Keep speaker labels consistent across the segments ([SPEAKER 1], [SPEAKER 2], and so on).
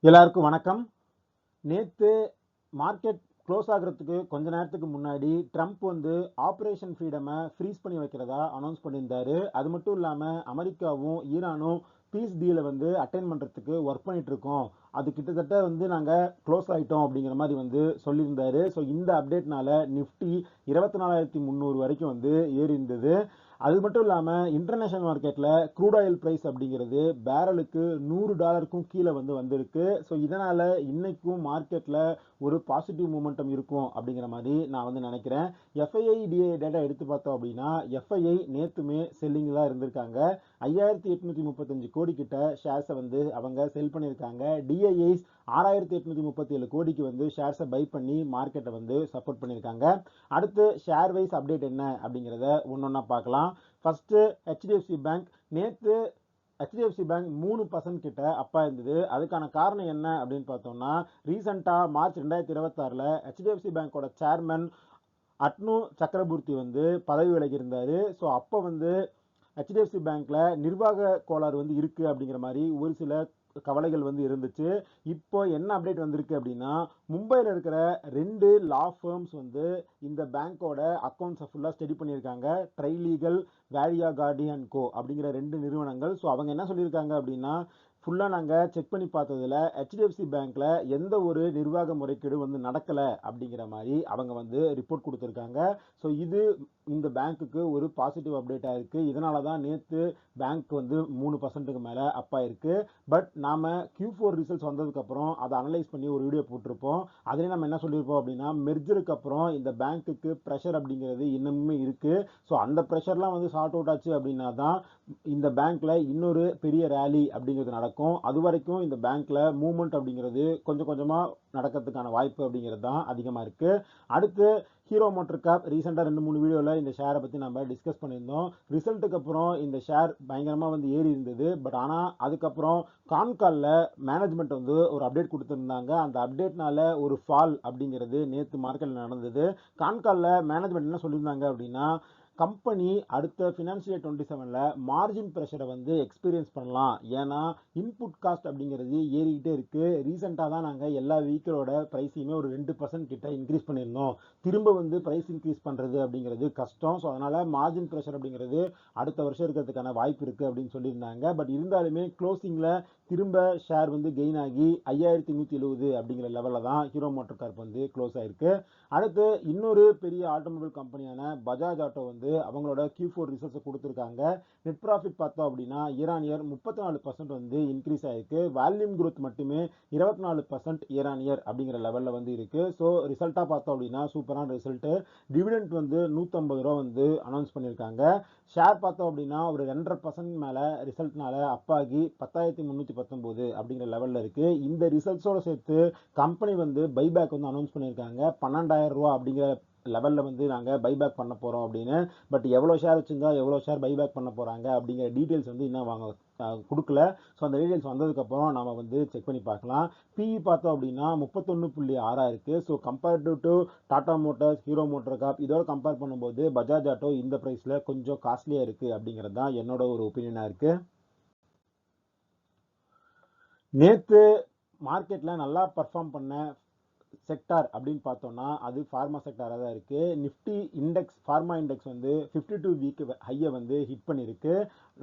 [SPEAKER 1] எல்லாருக்கும் வணக்கம். நேத்து மார்க்கெட் க்ளோஸ் ஆகுறதுக்கு கொஞ்ச நேரத்துக்கு முன்னாடி ட்ரம்ப் வந்து ஆப்ரேஷன் ஃப்ரீடமை ஃப்ரீஸ் பண்ணி வைக்கிறதா அனௌன்ஸ் பண்ணியிருந்தாரு. அது மட்டும் இல்லாமல் அமெரிக்காவும் ஈரானும் பீஸ் டீலை வந்து அட்டைன் பண்ணுறதுக்கு ஒர்க் பண்ணிட்டு இருக்கோம், அது கிட்டத்தட்ட வந்து நாங்கள் க்ளோஸ் ஆகிட்டோம் அப்படிங்கிற மாதிரி வந்து சொல்லியிருந்தாரு. ஸோ இந்த அப்டேட்னால நிஃப்டி 24,300 வரைக்கும் வந்து ஏறி இருந்தது. அது மட்டும் இல்லாமல் இன்டர்நேஷனல் மார்க்கெட்டில் க்ரூட் ஆயில் ப்ரைஸ் அப்படிங்கிறது பேரலுக்கு $100க்கும் கீழே வந்து வந்திருக்கு. ஸோ இதனால் இன்னைக்கும் மார்க்கெட்டில் ஒரு பாசிட்டிவ் மூமெண்டம் இருக்கும் அப்படிங்கிற மாதிரி நான் வந்து நினைக்கிறேன். எஃப்ஐஐ டிஏ டேட்டா எடுத்து பார்த்தோம் அப்படின்னா எஃப்ஐஐ நேற்றுமே செல்லிங் தான் இருந்திருக்காங்க. 5,835 கோடி கிட்ட ஷேர்ஸை வந்து அவங்க செல் பண்ணியிருக்காங்க. டிஐஐஸ் 6,837 கோடிக்கு வந்து ஷேர்ஸை பை பண்ணி மார்க்கெட்டை வந்து சப்போர்ட் பண்ணியிருக்காங்க. அடுத்து ஷேர் வைஸ் அப்டேட் என்ன அப்படிங்கிறத ஒன்றொன்னா பார்க்கலாம். First HDFC bank. நேற்று ஹெச்டிஎஃப்சி பேங்க் 3% கிட்ட அப்பா இருந்தது. அதுக்கான காரணம் என்ன அப்படின்னு பார்த்தோம்னா, ரீசெண்டாக மார்ச் 2026 ஹெச்டிஎஃப்சி பேங்கோட சேர்மன் அட்னு சக்கரபூர்த்தி வந்து பதவி விலகி இருந்தார். ஸோ அப்போ வந்து ஹெச்டிஎஃப்சி பேங்க்ல நிர்வாக கோளாறு வந்து இருக்கு அப்படிங்கிற மாதிரி ஒரு சில கவலைகள் வந்து இருந்துச்சு. இப்போ என்ன அப்டேட் வந்திருக்கு அப்படின்னா, மும்பையில் இருக்கிற 2 லா ஃபர்ம்ஸ் வந்து இந்த பேங்கோட அக்கௌண்ட்ஸை ஃபுல்லாக ஸ்டடி பண்ணியிருக்காங்க. ட்ரைலீகல், வேரியா கார்டி அண்ட் கோ அப்படிங்கிற 2 நிறுவனங்கள். ஸோ அவங்க என்ன சொல்லியிருக்காங்க அப்படின்னா, ஃபுல்லாக நாங்கள் செக் பண்ணி பார்த்ததில் ஹெச்டிஎஃப்சி பேங்க்கில் எந்த ஒரு நிர்வாக முறைகேடு வந்து நடக்கலை அப்படிங்கிற மாதிரி அவங்க வந்து ரிப்போர்ட் கொடுத்துருக்காங்க. ஸோ இது இந்த பேங்க்குக்கு ஒரு பாசிட்டிவ் அப்டேட்டாக இருக்குது. இதனால தான் நேற்று பேங்க் வந்து 3%க்கு மேலே அப் ஆயிருக்கு. பட் நாம் Q4 ரிசல்ட்ஸ் வந்ததுக்கப்புறம் அதை அனலைஸ் பண்ணி ஒரு வீடியோ போட்டிருப்போம். அதிலே நம்ம என்ன சொல்லியிருப்போம் அப்படின்னா, மெர்ஜருக்கு அப்புறம் இந்த பேங்க்குக்கு ப்ரெஷர் அப்படிங்கிறது இன்னமுமே இருக்குது. ஸோ அந்த ப்ரெஷர்லாம் வந்து சார்ட் அவுட் ஆச்சு அப்படின்னா தான் இந்த பேங்க்ல இன்னொரு பெரிய ரேலி அப்படிங்கிறது நடக்கும். அது வரைக்கும் இந்த பேங்க்ல மூவ்மெண்ட் அப்படிங்கிறது கொஞ்சம் கொஞ்சமாக நடக்கிறதுக்கான வாய்ப்பு அப்படிங்கிறது தான் அதிகமாக இருக்குது. அடுத்து ஹீரோ மோட்டர் காப். ரீசெண்டாக 2-3 வீடியோவில் இந்த ஷேரை பற்றி நம்ம டிஸ்கஸ் பண்ணியிருந்தோம். ரிசல்ட்டுக்கு அப்புறம் இந்த ஷேர் பயங்கரமாக வந்து ஏறி இருந்தது. பட் ஆனால் அதுக்கப்புறம் கான்காலில் மேனேஜ்மெண்ட் வந்து ஒரு அப்டேட் கொடுத்துருந்தாங்க. அந்த அப்டேட்னால ஒரு ஃபால் அப்படிங்கிறது நேற்று மார்க்கெட்டில் நடந்தது. கான்காலில் மேனேஜ்மெண்ட் என்ன சொல்லியிருந்தாங்க அப்படின்னா, கம்பெனி அடுத்த ஃபினான்ஷியல் இயர் 27 மார்ஜின் ப்ரெஷரை வந்து எக்ஸ்பீரியன்ஸ் பண்ணலாம். ஏன்னா இன்புட் காஸ்ட் அப்படிங்கிறது ஏறிக்கிட்டே இருக்குது. ரீசெண்டாக தான் நாங்கள் எல்லா வெஹிக்கிளோட ப்ரைஸையுமே ஒரு 2% கிட்ட இன்க்ரீஸ் பண்ணியிருந்தோம். திரும்ப வந்து ப்ரைஸ் இன்க்ரீஸ் பண்ணுறது அப்படிங்கிறது கஷ்டம். ஸோ அதனால் மார்ஜின் ப்ரெஷர் அப்படிங்கிறது அடுத்த வருஷம் இருக்கிறதுக்கான வாய்ப்பு இருக்குது அப்படின்னு சொல்லியிருந்தாங்க. பட் இருந்தாலுமே க்ளோசிங்கில் திரும்ப ஷேர் வந்து கெயின் ஆகி 5,170 அப்படிங்கிற லெவலில் தான் ஹீரோ மோட்டர் கார்ப் வந்து க்ளோஸ் ஆயிருக்கு. அடுத்து இன்னொரு பெரிய ஆட்டோமொபைல் கம்பெனியான பஜாஜ் ஆட்டோ வந்து அவங்களோட Q4 ரிசல்ட்ஸை கொடுத்துருக்காங்க. நெட் ப்ராஃபிட் பார்த்தோம் அப்படின்னா இயர் ஆன் இயர் 34% வந்து இன்க்ரீஸ் ஆயிருக்கு. வால்யூம் growth மட்டுமே 24% இயர் ஆன் இயர் அப்படிங்கிற லெவலில் வந்து இருக்கு. ஸோ ரிசல்ட்டாக பார்த்தோம் அப்படின்னா சூப்பரான ரிசல்ட்டு. டிவிடெண்ட் வந்து 150 ரூபா வந்து அனௌன்ஸ் பண்ணியிருக்காங்க. ஷேர் பார்த்தோம் அப்படின்னா ஒரு 2.5% மேலே ரிசல்ட்னால அப்பாகி 10,319 அப்படிங்கிற லெவலில் இருக்கு. இந்த ரிசல்ட்ஸோட சேர்த்து கம்பெனி வந்து பைபேக் வந்து அனௌன்ஸ் பண்ணியிருக்காங்க. 12,000 ரூபா அப்படிங்கிற லெவலில் வந்து நாங்கள் பைபேக் பண்ண போகிறோம் அப்படின்னு. பட் எவ்வளோ ஷேர் வச்சுருந்தா எவ்வளோ ஷேர் பைபேக் பண்ண போகிறாங்க அப்படிங்கிற டீட்டெயில்ஸ் வந்து இன்னும் வாங்க கொடுக்கல. ஸோ அந்த டீட்டெயில்ஸ் வந்ததுக்கப்புறம் நம்ம வந்து செக் பண்ணி பார்க்கலாம். பிஇ பார்த்தோம் அப்படின்னா 31.6 இருக்குது. So compared to Tata Motors, Hero Motor Corp இதோட கம்பேர் பண்ணும்போது பஜாஜ் ஆட்டோ இந்த ப்ரைஸில் கொஞ்சம் காஸ்ட்லியாக இருக்குது அப்படிங்கிறது தான் என்னோட ஒரு ஒப்பீனியனாக இருக்குது. நேற்று மார்க்கெட்டில் நல்லா பர்ஃபார்ம் பண்ண செக்டார் அப்படின்னு பார்த்தோம்னா அது ஃபார்மா செக்டாராக தான் இருக்குது. நிஃப்டி இண்டெக்ஸ், ஃபார்மா இண்டெக்ஸ் வந்து 52 வீக் ஹையை வந்து ஹிட் பண்ணியிருக்கு.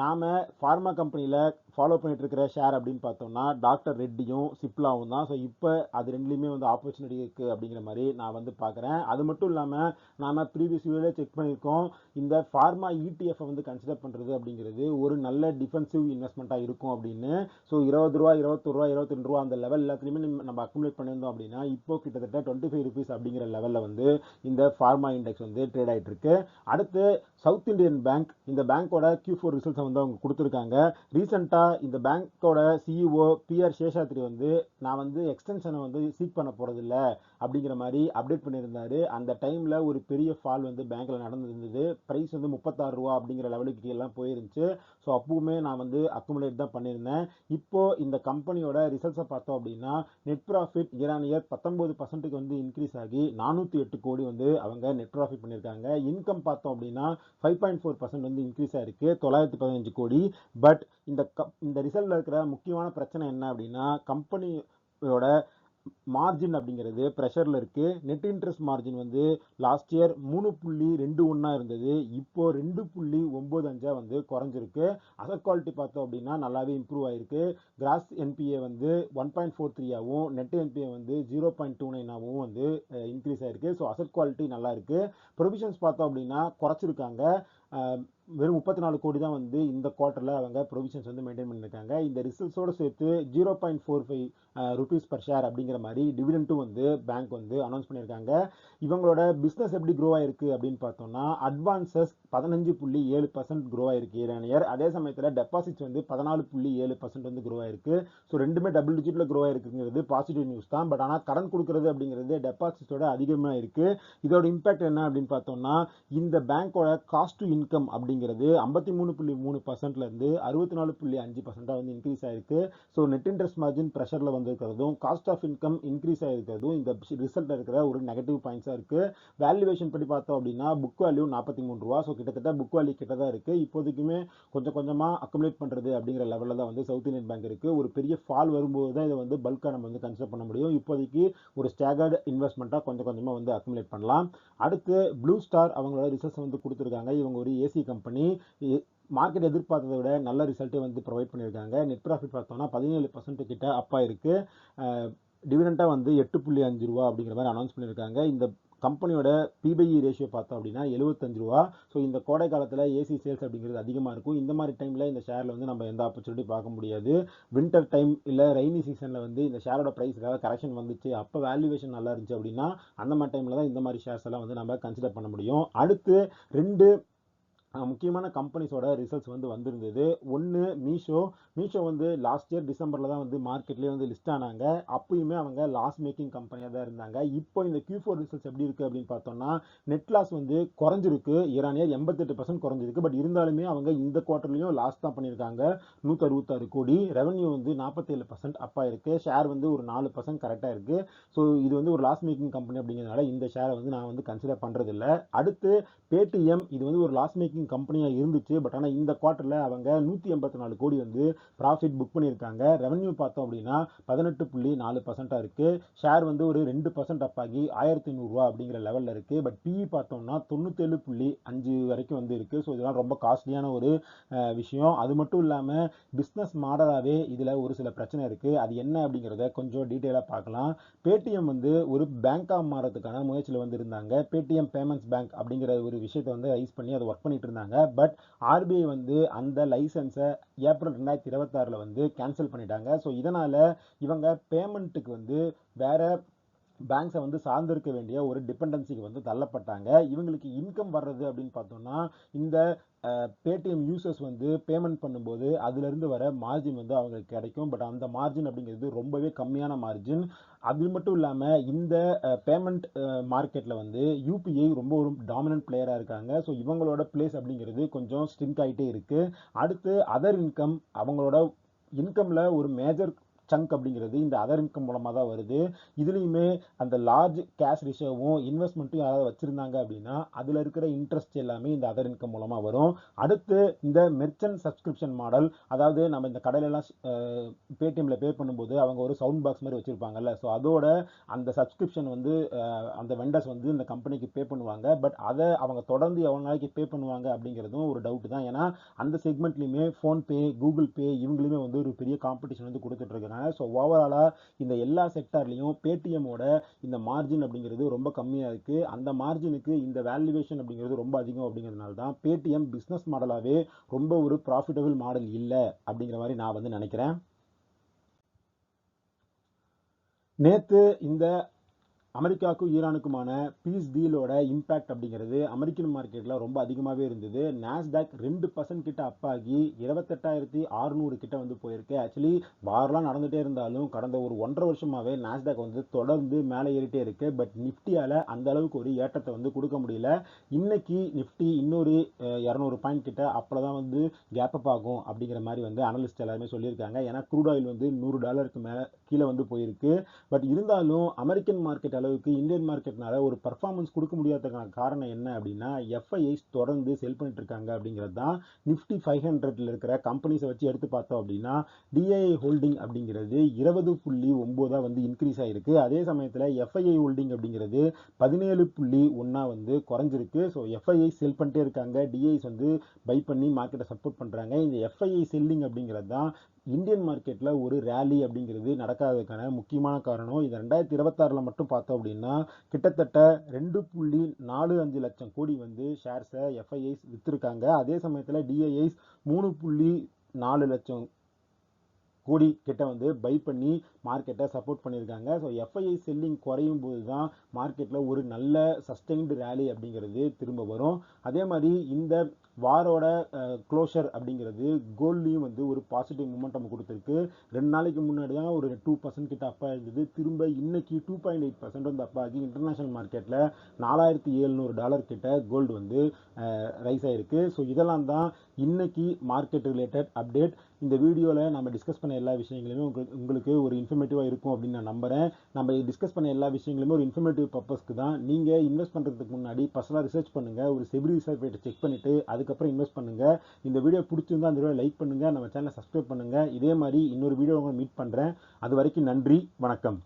[SPEAKER 1] நாம் ஃபார்மா கம்பெனியில் ஃபாலோ பண்ணிட்டு இருக்கிற ஷேர் அப்படின்னு பார்த்தோம்னா டாக்டர் ரெட்டியும் சிப்லாவும் தான். ஸோ இப்போ அது ரெண்டுலேயுமே வந்து ஆப்பர்ச்சுனிட்டி இருக்குது அப்படிங்கிற மாதிரி நான் வந்து பார்க்குறேன். அது மட்டும் இல்லாமல் நாம் ப்ரீவியஸ் வீடியோவில் செக் பண்ணியிருக்கோம், இந்த ஃபார்மா இடிஎஃப் வந்து கன்சிடர் பண்ணுறது அப்படிங்கிறது ஒரு நல்ல டிஃபென்சிவ் இன்வெஸ்ட்மெண்ட்டாக இருக்கும் அப்படின்னு. ஸோ 20 ரூபா, 21 ரூபா, 22 ரூபா அந்த லெவல் எல்லாத்துலேயுமே நம்ம அக்குமுலேட் பண்ணியிருந்தோம் அப்படின்னா இப்போ கிட்டத்தட்ட 25 ருபீஸ் அப்படிங்கிற லெவலில் வந்து இந்த ஃபார்மா இண்டெக்ஸ் வந்து ட்ரேட் ஆகிட்டு இருக்கு. அடுத்து சவுத் இந்தியன் பேங்க். இந்த பேங்கோட Q4 ரிசல்ட்ஸை வந்து அவங்க கொடுத்துருக்காங்க. ரீசெண்டாக இந்த பேங்கோட சிஇஓ PR சேஷாத்ரி வந்து நான் வந்து எக்ஸ்டென்ஷனை வந்து சீக் பண்ண போகிறதில்ல அப்படிங்கிற மாதிரி அப்டேட் பண்ணியிருந்தாரு. அந்த டைமில் ஒரு பெரிய ஃபால் வந்து பேங்க்கில் நடந்துருந்தது. ப்ரைஸ் வந்து 36 ரூபா அப்படிங்கிற லெவலுக்கு எல்லாம் போயிருந்துச்சு. ஸோ அப்பவுமே நான் வந்து அக்குமுலேட் தான் பண்ணியிருந்தேன். இப்போ இந்த கம்பெனியோட ரிசல்ட்ஸை பார்த்தோம் அப்படின்னா net profit year on year 19% வந்து இன்க்ரீஸ் ஆகி 408 கோடி வந்து அவங்க நெட் ப்ராஃபிட் பண்ணியிருக்காங்க. இன்கம் பார்த்தோம் அப்படின்னா 5.4% வந்து இன்க்ரீஸ் ஆயிருக்கு, 915 கோடி. பட் இந்த ரிசல்ட்ல இருக்கிற முக்கியமான பிரச்சனை என்ன அப்படின்னா, கம்பெனி மார்ஜின் அப்படிங்கிறது ப்ரெஷரில் இருக்குது. நெட் இன்ட்ரெஸ்ட் மார்ஜின் வந்து லாஸ்ட் இயர் 3.21 இருந்தது, இப்போ 2.95 வந்து குறைஞ்சிருக்கு. அசட் குவாலிட்டி பார்த்தோம் அப்படின்னா நல்லாவே இம்ப்ரூவ் ஆயிருக்கு. கிராஸ் என்பிஏ வந்து 1.43ஆகவும் நெட் என்பிஏ வந்து 0.29ஆகவும் வந்து இன்க்ரீஸ் ஆயிருக்கு. ஸோ அசட் குவாலிட்டி நல்லா இருக்கு. ப்ரொவிஷன்ஸ் பார்த்தோம் அப்படின்னா குறைச்சிருக்காங்க. வெறும் 34 கோடி தான் வந்து இந்த குவார்ட்டரில் அவங்க ப்ரொவிஷன்ஸ் வந்து மெயின்டைன் பண்ணியிருக்காங்க. இந்த ரிசல்ட்ஸோடு சேர்த்து 0.45 ருபீஸ் பர் ஷேர் அப்படிங்கிற மாதிரி டிவிடெண்ட்டும் வந்து பேங்க் வந்து அனௌன்ஸ் பண்ணியிருக்காங்க. இவங்களோட பிஸ்னஸ் எப்படி க்ரோ ஆயிருக்கு அப்படின்னு பார்த்தோம்னா அட்வான்சஸ் 15.7% க்ரோ ஆயிருக்கு இயர் ஆன் இயர். அதே சமயத்தில் டெபாசிட்ஸ் வந்து 14.7% வந்து க்ரோ ஆயிருக்கு. ஸோ ரெண்டுமே டபுள் டிஜிட்ல க்ரோ ஆயிருக்குங்கிறது பாசிட்டிவ் நியூஸ் தான். பட் ஆனால் கடன் கொடுக்கறது அப்படிங்கிறது டெபாசிட்ஸோட அதிகமாக இருக்கு. இதோட இம்பாக்ட் என்ன அப்படின்னு பார்த்தோம்னா இந்த பேங்கோட காஸ்ட் டு இன்கம் அப்படிங்கிறது 53.3% இருந்து 64.5% வந்து இன்க்ரீஸ் ஆயிருக்கு. ஸோ நெட் இன்ட்ரெஸ்ட் மார்ஜின் ப்ரெஷரில் வந்திருக்கிறதும் காஸ்ட் ஆஃப் இன்கம் இன்க்ரீஸ் ஆயிருக்கிறதும் இந்த ரிசல்ட் இருக்கிற ஒரு நெகட்டிவ் பாயிண்ட்ஸாக இருக்கு. வேல்யூவேஷன் படி பார்த்தோம் அப்படின்னா புக் வேல்யூ 43 ரூபா. ஸோ கிட்டத்தட்ட புக் வேல்யூ கிட்ட தான் இருக்கு. இப்போதைக்குமே கொஞ்சம் கொஞ்சமாக அக்குமுலேட் பண்ணுறது அப்படிங்கிற லெவலில் தான் வந்து சவுத் இந்தியன் பேங்க் இருக்கு. ஒரு பெரிய ஃபால் வரும்போது தான் இதை வந்து பல்காக நம்ம வந்து கன்சிடர் பண்ண முடியும். இப்போதைக்கு ஒரு ஸ்டாகர்டு இன்வெஸ்ட்மெண்ட்டாக கொஞ்சம் கொஞ்சமாக வந்து அக்குமுலேட் பண்ணலாம். அடுத்து ப்ளூ ஸ்டார் அவங்களோட ரிசல்ட்ஸ் வந்து கொடுத்துருக்காங்க. இவங்க ஒரு ஏசி கம்பெனி. மார்க்கெட் எதிர்பார்த்ததை விட நல்ல ரிசல்ட்டே வந்து ப்ரொவைட் பண்ணியிருக்காங்க. நெட் ப்ராஃபிட் பார்த்தோம்னா 17% கிட்ட அப்பா இருக்கு. டிவிடெண்டாக வந்து 8.5 ரூபா அப்படிங்கிற மாதிரி அனௌன்ஸ் பண்ணியிருக்காங்க. இந்த கம்பெனியோட பிபிஇ ரேஷியோ பார்த்தோம் அப்படின்னா 75 ரூபா. ஸோ இந்த கோடை காலத்தில் ஏசி சேல்ஸ் அப்படிங்கிறது அதிகமாக இருக்கும். இந்த மாதிரி டைமில் இந்த ஷேரில் வந்து நம்ம எந்த ஆப்பர்ச்சுனிட்டி பார்க்க முடியாது. வின்டர் டைம் இல்லை ரெய்னி சீசனில் வந்து இந்த ஷேரோட ப்ரைஸ் ஏதாவது கரெக்ஷன் வந்துச்சு, அப்போ வேல்யூவேஷன் நல்லா இருந்துச்சு அப்படின்னா அந்த மாதிரி டைமில் தான் இந்த மாதிரி ஷேர்ஸ் எல்லாம் வந்து நம்ம கன்சிடர் பண்ண முடியும். அடுத்து 2 முக்கியமான கம்பெனிஸோட ரிசல்ட்ஸ் வந்து வந்திருந்தது. ஒன்று மீஷோ வந்து லாஸ்ட் இயர் டிசம்பரில் தான் வந்து மார்க்கெட்லேயே வந்து லிஸ்ட் ஆனாங்க. அப்பயுமே அவங்க லாஸ் மேக்கிங் கம்பெனியாக தான் இருந்தாங்க. இப்போ இந்த Q4 ரிசல்ட்ஸ் எப்படி இருக்குது அப்படின்னு பார்த்தோம்னா நெட் லாஸ் வந்து குறைஞ்சிருக்கு. இயர் ஆன் இயர் 88% குறைஞ்சிருக்கு. பட் இருந்தாலுமே அவங்க இந்த குவார்ட்டர்லையும் லாஸ் தான் பண்ணியிருக்காங்க. 166 கோடி. ரெவன்யூ வந்து 47% அப்பா இருக்கு. ஷேர் வந்து ஒரு 4% கரெக்டாக இருக்கு. ஸோ இது வந்து ஒரு லாஸ் மேக்கிங் கம்பெனி அப்படிங்கிறதுனால இந்த ஷேரை வந்து நான் வந்து கன்சிடர் பண்ணுறதில்ல. அடுத்து பேடிஎம், இது வந்து ஒரு லாஸ் மேக்கிங் கம்பெனியாக இருந்துச்சு. பட் ஆனால் இந்த குவார்ட்டரில் அவங்க 184 கோடி வந்து ப்ராஃபிட் புக் பண்ணியிருக்காங்க. ரெவன்யூ பார்த்தோம் அப்படின்னா 18.4% இருக்கு. ஷேர் வந்து ஒரு 2% அப் ஆகி 1500 ரூபா அப்படிங்கிற லெவலில் இருக்கு. பட் பிஇ பார்த்தோம்னா 97.5 வரைக்கும் வந்து இருக்கு. ஸோ இதெல்லாம் ரொம்ப காஸ்ட்லியான ஒரு விஷயம். அது மட்டும் இல்லாமல் பிஸ்னஸ் மாடலாகவே இதில் ஒரு சில பிரச்சனை இருக்கு. அது என்ன அப்படிங்கிறத கொஞ்சம் டீட்டெயிலாக பார்க்கலாம். பேடிஎம் வந்து ஒரு பேங்காக மாறதுக்கான முயற்சியில் வந்து இருந்தாங்க. பேடிஎம் பேமெண்ட்ஸ் பேங்க் அப்படிங்கிற ஒரு விஷயத்தை வந்து ரைஸ் பண்ணி அதை ஒர்க் பண்ணிட்டு இருந்தாங்க. பட் ஆர்பிஐ வந்து அந்த லைசன்ஸை ஏப்ரல் 2026 வந்து கேன்சல் பண்ணிட்டாங்க. ஸோ இதனால இவங்க பேமெண்ட்டுக்கு வந்து வேற பேங்க்ஸை வந்து சார்ந்திருக்க வேண்டிய ஒரு டிபெண்டன்சிக்கு வந்து தள்ளப்பட்டாங்க. இவங்களுக்கு இன்கம் வர்றது அப்படின்னு பார்த்தோம்னா இந்த பேடிஎம் யூசர்ஸ் வந்து பேமெண்ட் பண்ணும்போது அதுலேருந்து வர மார்ஜின் வந்து அவங்களுக்கு கிடைக்கும். பட் அந்த மார்ஜின் அப்படிங்கிறது ரொம்பவே கம்மியான மார்ஜின். அது மட்டும் இல்லாமல் இந்த பேமெண்ட் மார்க்கெட்டில் வந்து யூபிஐ ரொம்ப ஒரு டாமினன்ட் பிளேயராக இருக்காங்க. ஸோ இவங்களோட பிளேஸ் அப்படிங்கிறது கொஞ்சம் ஸ்ட்ரிங்க் ஆகிட்டே இருக்குது. அடுத்து அதர் இன்கம், அவங்களோட இன்கமில் ஒரு மேஜர் சங்க் அப்படிங்கிறது இந்த அதர் இன்கம் மூலமாக தான் வருது. இதுலேயுமே அந்த லார்ஜ் கேஷ் ரிசர்வும் இன்வெஸ்ட்மெண்ட்டும் யாராவது வச்சுருந்தாங்க அப்படின்னா அதில் இருக்கிற இன்ட்ரெஸ்ட் எல்லாமே இந்த அதர் இன்கம் மூலமாக வரும். அடுத்து இந்த மெர்ச்சன்ட் சப்ஸ்கிரிப்ஷன் மாடல், அதாவது நம்ம இந்த கடையிலலாம் பேடிஎம்மில் பே பண்ணும்போது அவங்க ஒரு சவுண்ட் பாக்ஸ் மாதிரி வச்சுருப்பாங்கல்ல, ஸோ அதோட அந்த சப்ஸ்கிரிப்ஷன் வந்து அந்த வெண்டர்ஸ் வந்து இந்த கம்பெனிக்கு பே பண்ணுவாங்க. பட் அதை அவங்க தொடர்ந்து எவ்வளோ நாளைக்கு பே பண்ணுவாங்க அப்படிங்கிறதும் ஒரு டவுட் தான். ஏன்னா அந்த செக்மெண்ட்லையுமே ஃபோன்பே, கூகுள் பே இவங்களுமே வந்து ஒரு பெரிய காம்படிஷன் வந்து கொடுத்துட்ருக்காங்க. ஸோ ஓவராலாக இந்த எல்லா செக்டார்லையும் பேடிஎம்மோட இந்த மார்ஜின் அப்படிங்கிறது ரொம்ப கம்மியாக இருக்குது. அந்த மார்ஜினுக்கு இந்த வேல்யூவேஷன் அப்படிங்கிறது ரொம்ப அதிகம். அப்படிங்கிறதுனால தான் பேடிஎம் பிஸ்னஸ் மாடலாகவே ரொம்ப ஒரு ப்ராஃபிட்டபிள் மாடல் இல்லை அப்படிங்கிற மாதிரி நான் வந்து நினைக்கிறேன். நேற்று இந்த அமெரிக்காவுக்கும் ஈரானுக்குமான பீஸ் டீலோட இம்பேக்ட் அப்படிங்கிறது அமெரிக்கன் மார்க்கெட்டில் ரொம்ப அதிகமாகவே இருந்தது. நாஸ்டாக் 2% கிட்ட அப் ஆகி 28,600 கிட்ட வந்து போயிருக்கு. ஆக்சுவலி வாரெலாம் நடந்துகிட்டே இருந்தாலும் கடந்த ஒரு 1.5 வருஷமாகவே நாஸ்டாக் வந்து தொடர்ந்து மேலே ஏறிட்டே இருக்குது. பட் நிஃப்டியால் அந்த அளவுக்கு ஒரு ஏற்றத்தை வந்து கொடுக்க முடியல. இன்னைக்கு நிஃப்டி இன்னொரு 200 பாயிண்ட் கிட்ட அப்போ தான் வந்து கேப் அப் ஆகும் அப்படிங்கிற மாதிரி வந்து அனலிஸ்ட் எல்லாருமே சொல்லியிருக்காங்க. ஏன்னா க்ரூட் ஆயில் வந்து $100 மேலே கீழே வந்து போயிருக்கு. பட் இருந்தாலும் அமெரிக்கன் மார்க்கெட் அளவுக்கு இந்தியன் மார்க்கெட்னால ஒரு பர்ஃபார்மன்ஸ் கொடுக்க முடியாததுக்கான காரணம் என்ன அப்படின்னா எஃப்ஐஐஸ் தொடர்ந்து செல் பண்ணிட்டு இருக்காங்க அப்படிங்கிறது தான். நிஃப்டி 500ல இருக்கிற கம்பெனிஸை வச்சு எடுத்து பார்த்தோம் அப்படின்னா டிஐஐ ஹோல்டிங் அப்படிங்கிறது 20.9 வந்து இன்க்ரீஸ் ஆயிருக்கு. அதே சமயத்தில் எஃப்ஐஐ ஹோல்டிங் அப்படிங்கிறது 17.1 வந்து குறைஞ்சிருக்கு. ஸோ எஃப்ஐஐ செல் பண்ணிட்டே இருக்காங்க, டிஐஸ் வந்து பை பண்ணி மார்க்கெட்டை சப்போர்ட் பண்ணுறாங்க. இந்த எஃப்ஐஐ செல்லிங் அப்படிங்கிறது தான் இந்தியன் மார்க்கெட்டில் ஒரு ரேலி அப்படிங்கிறது நடக்காததுக்கான முக்கியமான காரணம். இது 2026ல் மட்டும் பார்த்தோம் அப்படின்னா கிட்டத்தட்ட 2.45 லட்சம் கோடி வந்து ஷேர்ஸை எஃப்ஐஐஸ் விற்றுருக்காங்க. அதே சமயத்தில் டிஐஐஸ் 3.4 லட்சம் கோடி கிட்ட வந்து பை பண்ணி மார்க்கெட்டை சப்போர்ட் பண்ணியிருக்காங்க. ஸோ எஃப்ஐஐ செல்லிங் குறையும் போது தான் மார்க்கெட்டில் ஒரு நல்ல சஸ்டெயின்டு ரேலி அப்படிங்கிறது திரும்ப வரும். அதே மாதிரி இந்த வாரோட க்ளோஷர் அப்படிங்கிறது கோல்ட்லேயும் வந்து ஒரு பாசிட்டிவ் மூமெண்டம் கொடுத்துருக்கு. 2 நாளைக்கு முன்னாடி தான் ஒரு 2% கிட்ட அப்பா இருந்தது. திரும்ப இன்னைக்கு 2.8% வந்து அப்பாகி இன்டர்நேஷனல் மார்க்கெட்டில் $4,700 கிட்ட கோல்டு வந்து ரைஸ் ஆயிருக்கு. ஸோ இதெல்லாம் தான் இன்னைக்கு மார்க்கெட் ரிலேட்டட் அப்டேட். இந்த வீடியோவில் நம்ம டிஸ்கஸ் பண்ண எல்லா விஷயங்களுமே உங்களுக்கு ஒரு இன்ஃபர்மேட்டிவாக இருக்கும் அப்படின்னு நான் நம்புகிறேன். நம்ம டிஸ்கஸ் பண்ண எல்லா விஷயங்களுமே ஒரு இன்ஃபர்மேட்டிவ் பர்பஸ்க்கு தான். நீங்கள் இன்வெஸ்ட் பண்ணுறதுக்கு முன்னாடி பர்சனலாக ரிசர்ச் பண்ணுங்கள், ஒரு செபி ரிசர்ச் ரேட்டை செக் பண்ணிவிட்டு அதுக்கப்புறம் இன்வெஸ்ட் பண்ணுங்கள். இந்த வீடியோ பிடிச்சிருந்தா அந்த வீடியோ லைக் பண்ணுங்கள், நம்ம சேனலை சப்ஸ்கிரைப் பண்ணுங்கள். இதே மாதிரி இன்னொரு வீடியோ உங்களை மீட் பண்ணுறேன். அது வரைக்கும் நன்றி, வணக்கம்.